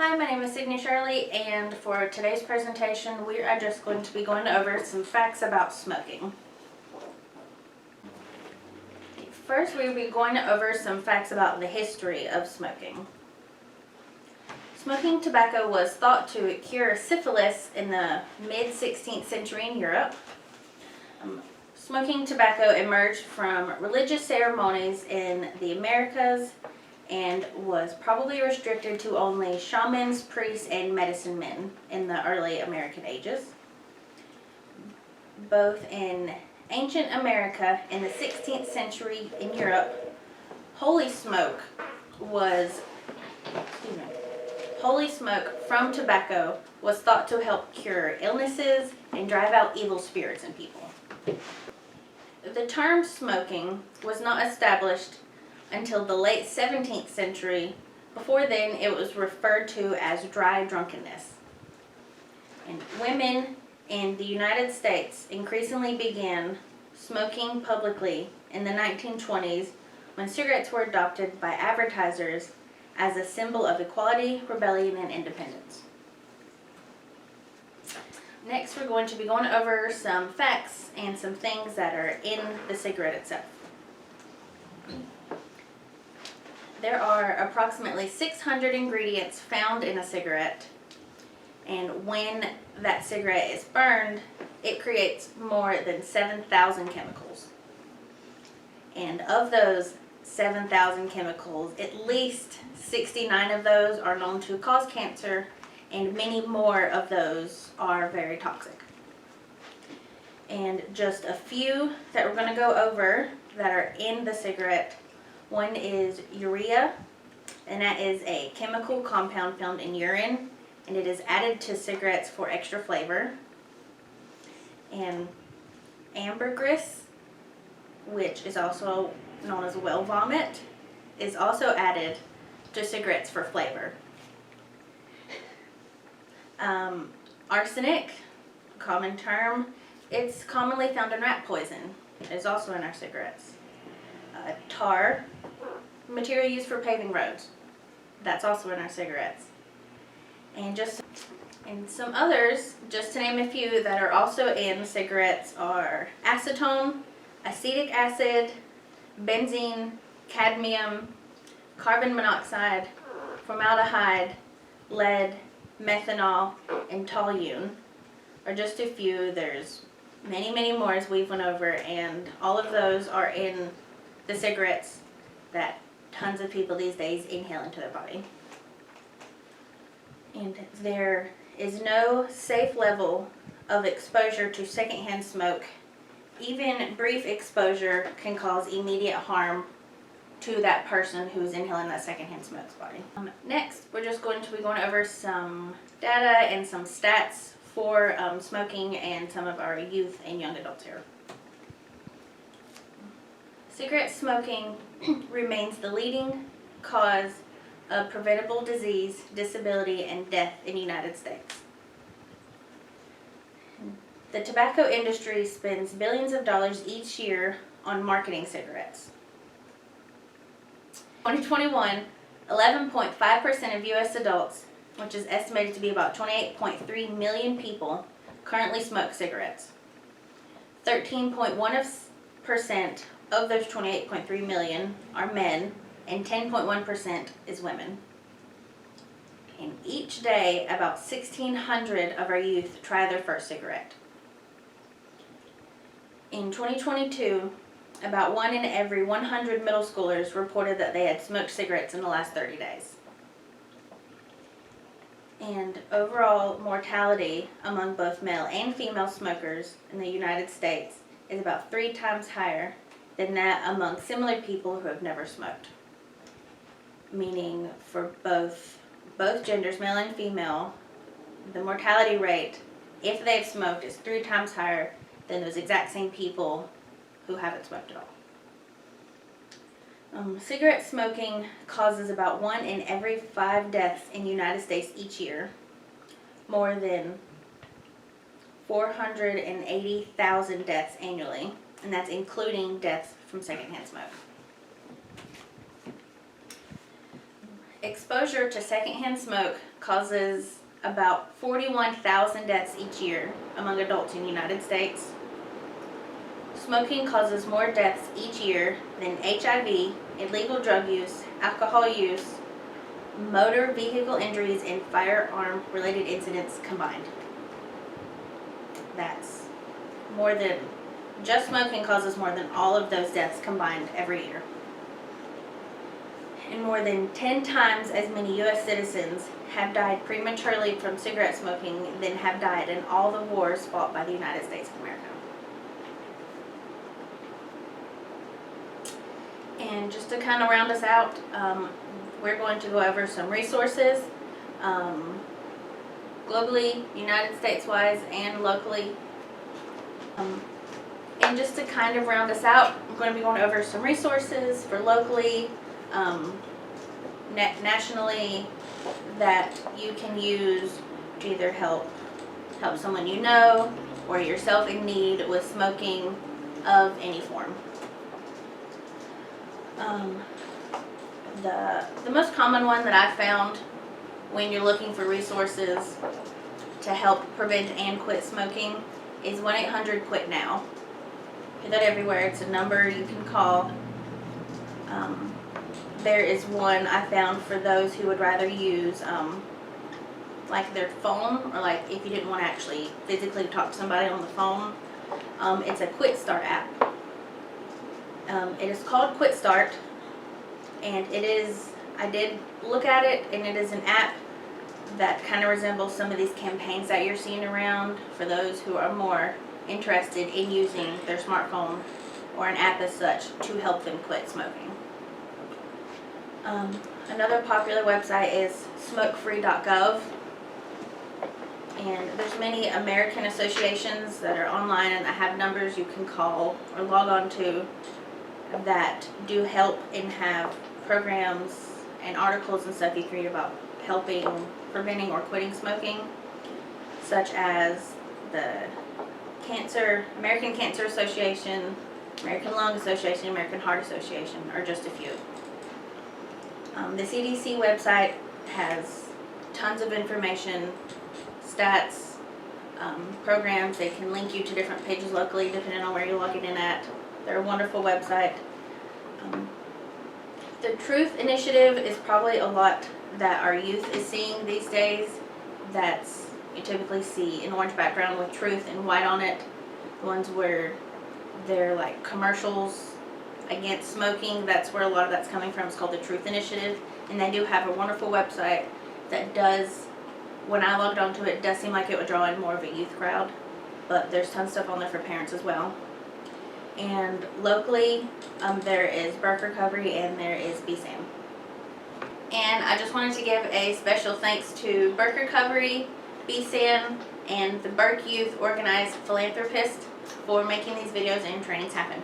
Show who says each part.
Speaker 1: Hi, my name is Sydney Shirley, and for today's presentation we are just going to be going over some facts about smoking. First, we will be going over some facts about the history of smoking. Smoking tobacco was thought to cure syphilis in the mid-16th century in Europe. Smoking tobacco emerged from religious ceremonies in the Americas and was probably restricted to only shamans, priests, and medicine men in the early American ages. Both in ancient America and the 16th century in Europe, holy smoke from tobacco was thought to help cure illnesses and drive out evil spirits in people. The term smoking was not established until the late 17th century. Before then, it was referred to as dry drunkenness. And women in the United States increasingly began smoking publicly in the 1920s when cigarettes were adopted by advertisers as a symbol of equality, rebellion, and independence. Next, we're going to be going over some facts and some things that are in the cigarette itself. There are approximately 600 ingredients found in a cigarette, and when that cigarette is burned, it creates more than 7,000 chemicals. And of those 7,000 chemicals, at least 69 of those are known to cause cancer, and many more of those are very toxic. And just a few that we're going to go over that are in the cigarette. One is urea, and that is a chemical compound found in urine, and it is added to cigarettes for extra flavor. And ambergris, which is also known as whale vomit, is also added to cigarettes for flavor. Arsenic, common term, it's commonly found in rat poison. It is also in our cigarettes. Tar, material used for paving roads, that's also in our cigarettes. And some others, just to name a few, that are also in cigarettes are acetone, acetic acid, benzene, cadmium, carbon monoxide, formaldehyde, lead, methanol, and toluene are just a few. There's many, many more as we've went over, and all of those are in the cigarettes that tons of people these days inhale into their body. And there is no safe level of exposure to secondhand smoke. Even brief exposure can cause immediate harm to that person who is inhaling that secondhand smoke's body. Next, we're just going to be going over some data and some stats for smoking and some of our youth and young adults here. Cigarette smoking remains the leading cause of preventable disease, disability, and death in the United States. The tobacco industry spends billions of dollars each year on marketing cigarettes. In 2021, 11.5% of U.S. adults, which is estimated to be about 28.3 million people, currently smoke cigarettes. 13.1% of those 28.3 million are men, and 10.1% is women. And each day, about 1,600 of our youth try their first cigarette. In 2022, about 1 in every 100 middle schoolers reported that they had smoked cigarettes in the last 30 days. And overall mortality among both male and female smokers in the United States is about 3 times higher than that among similar people who have never smoked. Meaning for both genders, male and female, the mortality rate, if they've smoked, is 3 times higher than those exact same people who haven't smoked at all. Cigarette smoking causes about 1 in every 5 deaths in the United States each year. More than 480,000 deaths annually, and that's including deaths from secondhand smoke. Exposure to secondhand smoke causes about 41,000 deaths each year among adults in the United States. Smoking causes more deaths each year than HIV, illegal drug use, alcohol use, motor vehicle injuries, and firearm-related incidents combined. That's more than, just smoking causes more than all of those deaths combined every year. And more than 10 times as many U.S. citizens have died prematurely from cigarette smoking than have died in all the wars fought by the United States of America. And just to kind of round us out, we're going to go over some resources, globally, United States-wise, and locally. And just to kind of round us out, I'm going to be going over some resources for locally, nationally, that you can use to either help someone you know or yourself in need with smoking of any form. The most common one that I found when you're looking for resources to help prevent and quit smoking is 1-800-QUIT-NOW. Hear that everywhere. It's a number you can call. There is one I found for those who would rather use like their phone, or like if you didn't want to actually physically talk to somebody on the phone. It's a Quit Start app. It is called Quit Start, and it is, I did look at it, and it is an app that kind of resembles some of these campaigns that you're seeing around for those who are more interested in using their smartphone or an app as such to help them quit smoking. Another popular website is smokefree.gov, and there's many American associations that are online and that have numbers you can call or log on to that do help and have programs and articles and stuff you can read about helping, preventing, or quitting smoking, such as the American Cancer Association, American Lung Association, American Heart Association, are just a few. The CDC website has tons of information, stats, programs. They can link you to different pages locally depending on where you're logging in at. They're a wonderful website. The Truth Initiative is probably a lot that our youth is seeing these days. That's, you typically see an orange background with truth and white on it. The ones where they're like commercials against smoking, that's where a lot of that's coming from. It's called the Truth Initiative, and they do have a wonderful website that does, when I logged onto it, it does seem like it would draw in more of a youth crowd, but there's tons of stuff on there for parents as well. And locally, there is Burke Recovery and there is BSAM. And I just wanted to give a special thanks to Burke Recovery, BSAM, and the Burke Youth Organized Philanthropists for making these videos and trainings happen.